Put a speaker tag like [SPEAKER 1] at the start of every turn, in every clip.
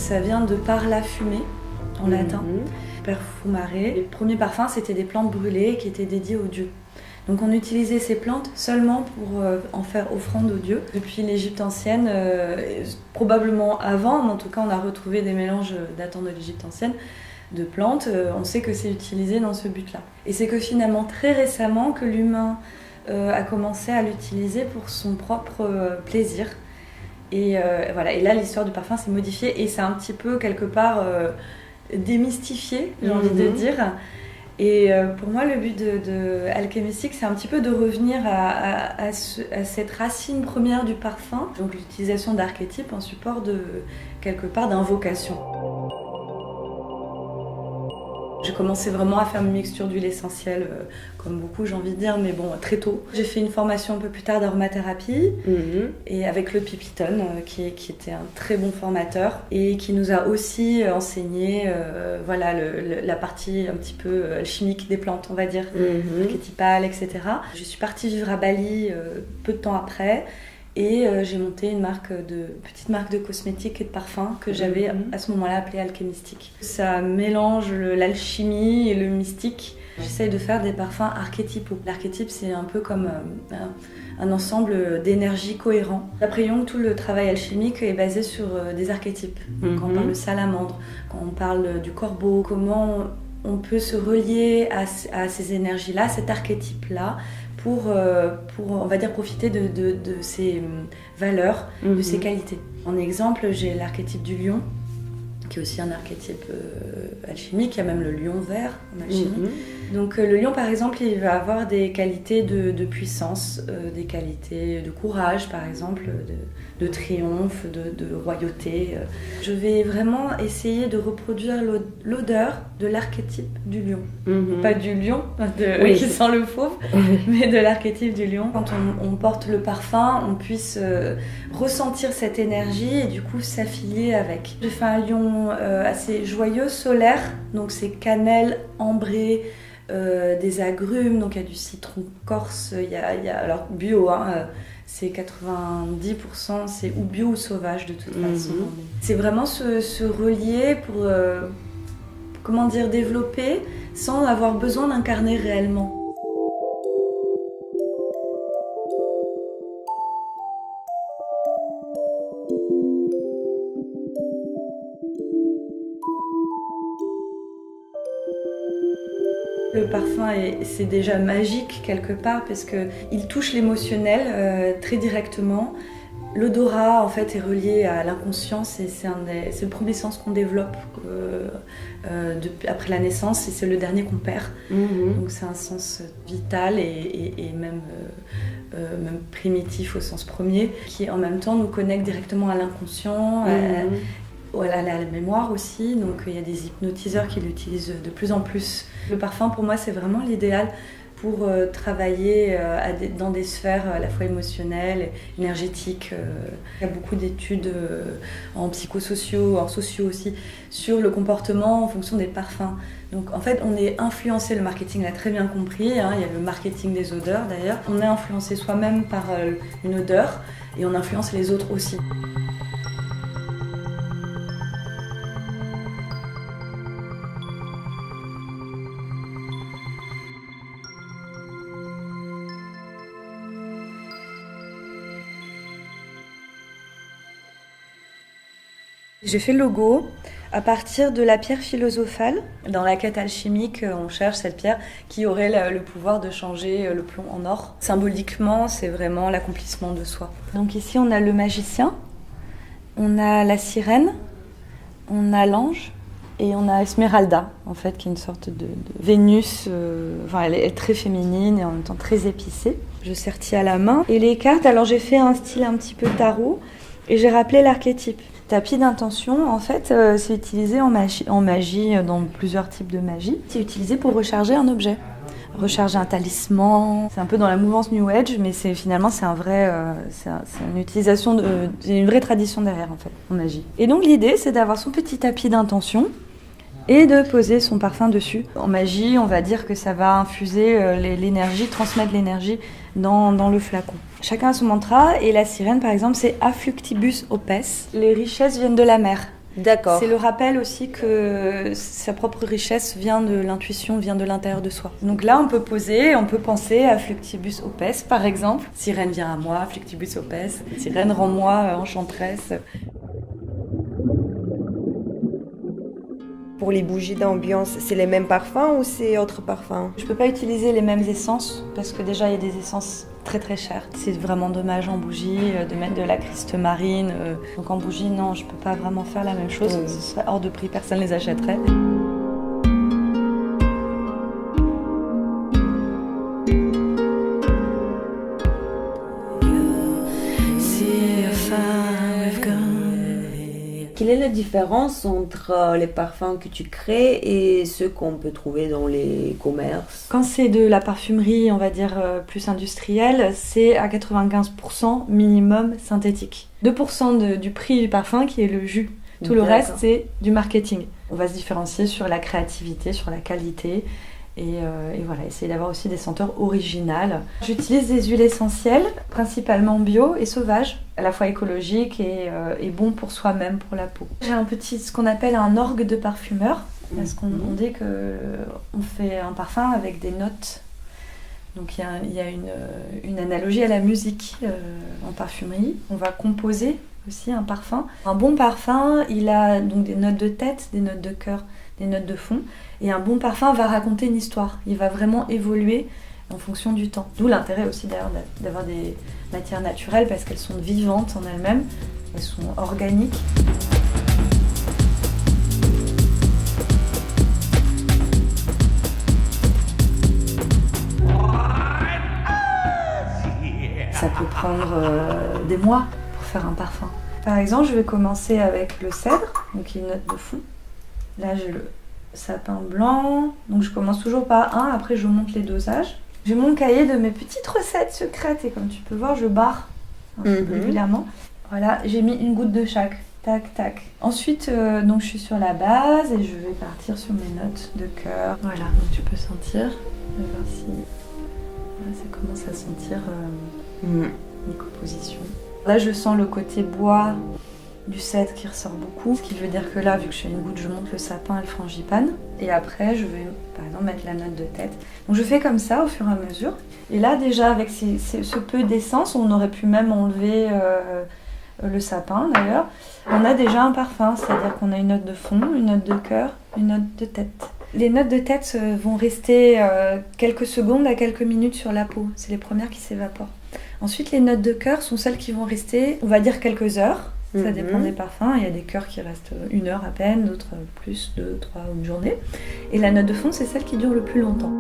[SPEAKER 1] ça vient de parla fumé en latin, perfumare. Les premiers parfums, c'était des plantes brûlées qui étaient dédiées aux dieux. Donc on utilisait ces plantes seulement pour en faire offrande aux dieux. Depuis l'Égypte ancienne, probablement avant, mais en tout cas on a retrouvé des mélanges datant de l'Égypte ancienne de plantes. On sait que c'est utilisé dans ce but-là. Et c'est que finalement très récemment que l'humain a commencé à l'utiliser pour son propre plaisir. Et voilà. Et là l'histoire du parfum s'est modifiée et c'est un petit peu quelque part démystifié, j'ai envie de dire. Et pour moi, le but de Alchémistique, c'est un petit peu de revenir à cette racine première du parfum, donc l'utilisation d'archétypes en support de, quelque part, d'invocation. J'ai commencé vraiment à faire une mixture d'huile essentielle, comme beaucoup j'ai envie de dire, mais bon, très tôt. J'ai fait une formation un peu plus tard d'aromathérapie, et avec le Pipiton, qui était un très bon formateur, et qui nous a aussi enseigné voilà, la partie un petit peu alchimique des plantes, on va dire, archétypale, etc. Je suis partie vivre à Bali peu de temps après, et j'ai monté une petite marque de cosmétiques et de parfums que j'avais à ce moment-là appelée Alchémistique. Ça mélange l'alchimie et le mystique. J'essaye de faire des parfums archétypaux. L'archétype, c'est un peu comme un ensemble d'énergie cohérent. D'après Jung, tout le travail alchimique est basé sur des archétypes. Quand on parle de salamandre, quand on parle du corbeau, comment on peut se relier à ces énergies-là, cet archétype-là, pour on va dire, profiter de ses valeurs, de ses qualités. En exemple, j'ai l'archétype du lion, qui est aussi un archétype alchimique. Il y a même le lion vert en alchimie. Donc le lion, par exemple, il va avoir des qualités de puissance, des qualités de courage, par exemple, de triomphe, de royauté. Je vais vraiment essayer de reproduire l'odeur de l'archétype du lion. Pas du lion qui sent le fauve, mais de l'archétype du lion. Quand on porte le parfum, on puisse ressentir cette énergie et du coup s'affilier avec. J'ai fait un lion assez joyeux, solaire, donc c'est cannelle, ambré, des agrumes, donc il y a du citron corse, il y a alors bio, c'est 90%, c'est ou bio ou sauvage de toute façon. C'est vraiment se relier pour, comment dire, développer sans avoir besoin d'incarner réellement. Le parfum, c'est déjà magique quelque part parce qu'il touche l'émotionnel très directement. L'odorat en fait est relié à l'inconscience et c'est le premier sens qu'on développe après la naissance et c'est le dernier qu'on perd. Donc c'est un sens vital et même primitif au sens premier qui en même temps nous connecte directement à l'inconscient. Voilà, la mémoire aussi, donc il y a des hypnotiseurs qui l'utilisent de plus en plus. Le parfum pour moi c'est vraiment l'idéal pour travailler dans des sphères à la fois émotionnelles, énergétiques. Il y a beaucoup d'études en psychosociaux, en sociaux aussi, sur le comportement en fonction des parfums. Donc en fait on est influencé, le marketing l'a très bien compris, il y a le marketing des odeurs d'ailleurs. On est influencé soi-même par une odeur et on influence les autres aussi. J'ai fait le logo à partir de la pierre philosophale. Dans la quête alchimique, on cherche cette pierre qui aurait le pouvoir de changer le plomb en or. Symboliquement, c'est vraiment l'accomplissement de soi. Donc ici, on a le magicien, on a la sirène, on a l'ange et on a Esmeralda, en fait, qui est une sorte de Vénus. Elle est très féminine et en même temps très épicée. Je sertis à la main. Et les cartes, alors j'ai fait un style un petit peu tarot et j'ai rappelé l'archétype. Tapis d'intention, en fait, c'est utilisé en magie, dans plusieurs types de magie. C'est utilisé pour recharger un objet, recharger un talisman. C'est un peu dans la mouvance New Age, mais finalement c'est une utilisation c'est une vraie tradition derrière en fait, en magie. Et donc l'idée, c'est d'avoir son petit tapis d'intention et de poser son parfum dessus. En magie, on va dire que ça va infuser l'énergie, transmettre l'énergie dans le flacon. Chacun a son mantra et la sirène par exemple c'est Affluctibus opes. Les richesses viennent de la mer.
[SPEAKER 2] D'accord.
[SPEAKER 1] C'est le rappel aussi que sa propre richesse vient de l'intuition, vient de l'intérieur de soi. Donc là, on peut poser, on peut penser à Fluctibus opes, par exemple. Sirène vient à moi, Fluctibus opes. Sirène rend-moi enchanteresse.
[SPEAKER 2] Pour les bougies d'ambiance, c'est les mêmes parfums ou c'est autres parfums?
[SPEAKER 1] Je peux pas utiliser les mêmes essences parce que déjà il y a des essences très très chères. C'est vraiment dommage en bougie de mettre de la Christ marine. Donc en bougie, non, je peux pas vraiment faire la même chose. Ce serait hors de prix, personne les achèterait.
[SPEAKER 2] Quelle est la différence entre les parfums que tu crées et ceux qu'on peut trouver dans les commerces?
[SPEAKER 1] Quand c'est de la parfumerie, on va dire plus industrielle, c'est à 95% minimum synthétique. 2% du prix du parfum qui est le jus. Tout le reste, c'est du marketing. On va se différencier sur la créativité, sur la qualité. Et voilà, essayer d'avoir aussi des senteurs originales. J'utilise des huiles essentielles, principalement bio et sauvages, à la fois écologiques et bon pour soi-même, pour la peau. J'ai ce qu'on appelle un orgue de parfumeur, parce qu'on dit qu'on fait un parfum avec des notes. Donc il y a une analogie à la musique en parfumerie. On va composer aussi un parfum. Un bon parfum, il a donc des notes de tête, des notes de cœur, des notes de fond. Et un bon parfum va raconter une histoire. Il va vraiment évoluer en fonction du temps. D'où l'intérêt aussi d'ailleurs d'avoir des matières naturelles parce qu'elles sont vivantes en elles-mêmes, elles sont organiques. Ça peut prendre des mois pour faire un parfum. Par exemple, je vais commencer avec le cèdre, donc une note de fond. Là, j'ai le sapin blanc, donc je commence toujours par un, après je monte les dosages. J'ai mon cahier de mes petites recettes secrètes et comme tu peux voir, je barre régulièrement. Voilà, j'ai mis une goutte de chaque. Tac, tac. Ensuite, donc je suis sur la base et je vais partir sur mes notes de cœur. Voilà, donc tu peux sentir. Je vais voir si voilà, ça commence à sentir une composition. Là, je sens le côté bois du cèdre qui ressort beaucoup, ce qui veut dire que là, vu que je fais une goutte, je monte le sapin et le frangipane. Et après, je vais, par exemple, mettre la note de tête. Donc je fais comme ça au fur et à mesure. Et là, déjà, avec ce peu d'essence, on aurait pu même enlever le sapin, d'ailleurs. On a déjà un parfum, c'est-à-dire qu'on a une note de fond, une note de cœur, une note de tête. Les notes de tête vont rester quelques secondes à quelques minutes sur la peau. C'est les premières qui s'évaporent. Ensuite, les notes de cœur sont celles qui vont rester, on va dire, quelques heures. Ça dépend des parfums. Il y a des cœurs qui restent 1 heure à peine, d'autres plus, 2, 3 ou une journée. Et la note de fond, c'est celle qui dure le plus longtemps.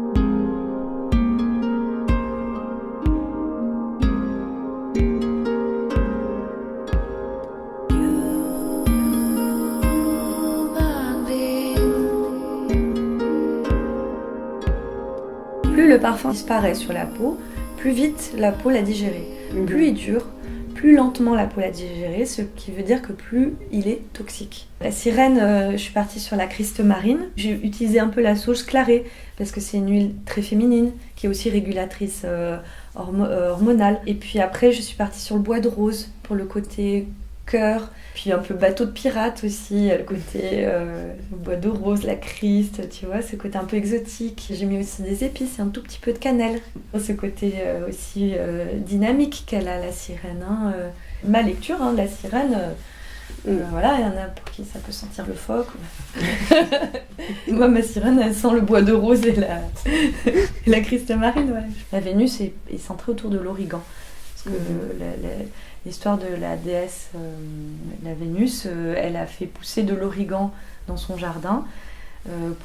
[SPEAKER 1] Plus le parfum disparaît sur la peau, plus vite la peau l'a digéré. Plus il dure, plus lentement la peau l'a digéré, ce qui veut dire que plus il est toxique. La sirène, je suis partie sur la Christ marine. J'ai utilisé un peu la sauge clarée parce que c'est une huile très féminine qui est aussi régulatrice hormonale. Et puis après, je suis partie sur le bois de rose pour le côté cœur. Puis un peu bateau de pirate aussi, le côté bois de rose, la Christ, tu vois, ce côté un peu exotique. J'ai mis aussi des épices et un tout petit peu de cannelle. Ce côté aussi dynamique qu'elle a, la sirène. Hein. Ma lecture de la sirène, voilà, il y en a pour qui ça peut sentir le phoque. Moi, ma sirène, elle sent le bois de rose et la Christ marine. Ouais. La Vénus est centrée autour de l'origan. Parce que l'histoire de la déesse, la Vénus, elle a fait pousser de l'origan dans son jardin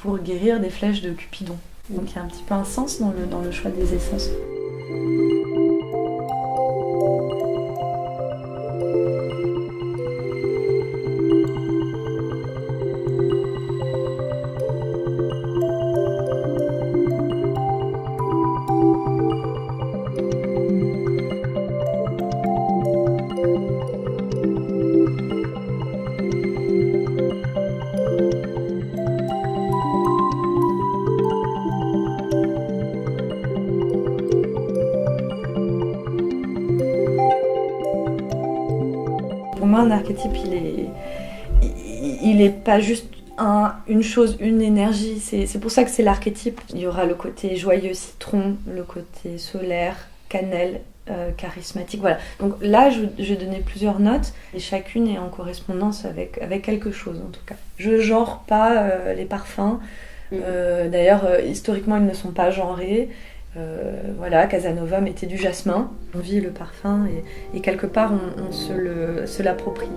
[SPEAKER 1] pour guérir des flèches de Cupidon. Donc il y a un petit peu un sens dans le choix des essences. Pour moi, un archétype, il n'est pas juste une chose, une énergie. C'est pour ça que c'est l'archétype. Il y aura le côté joyeux citron, le côté solaire, cannelle, charismatique. Voilà. Donc là, je donnais plusieurs notes et chacune est en correspondance avec quelque chose en tout cas. Je genre pas les parfums. D'ailleurs, historiquement, ils ne sont pas genrés. Voilà, Casanova mettait du jasmin. On vit le parfum et quelque part, on se l'approprie.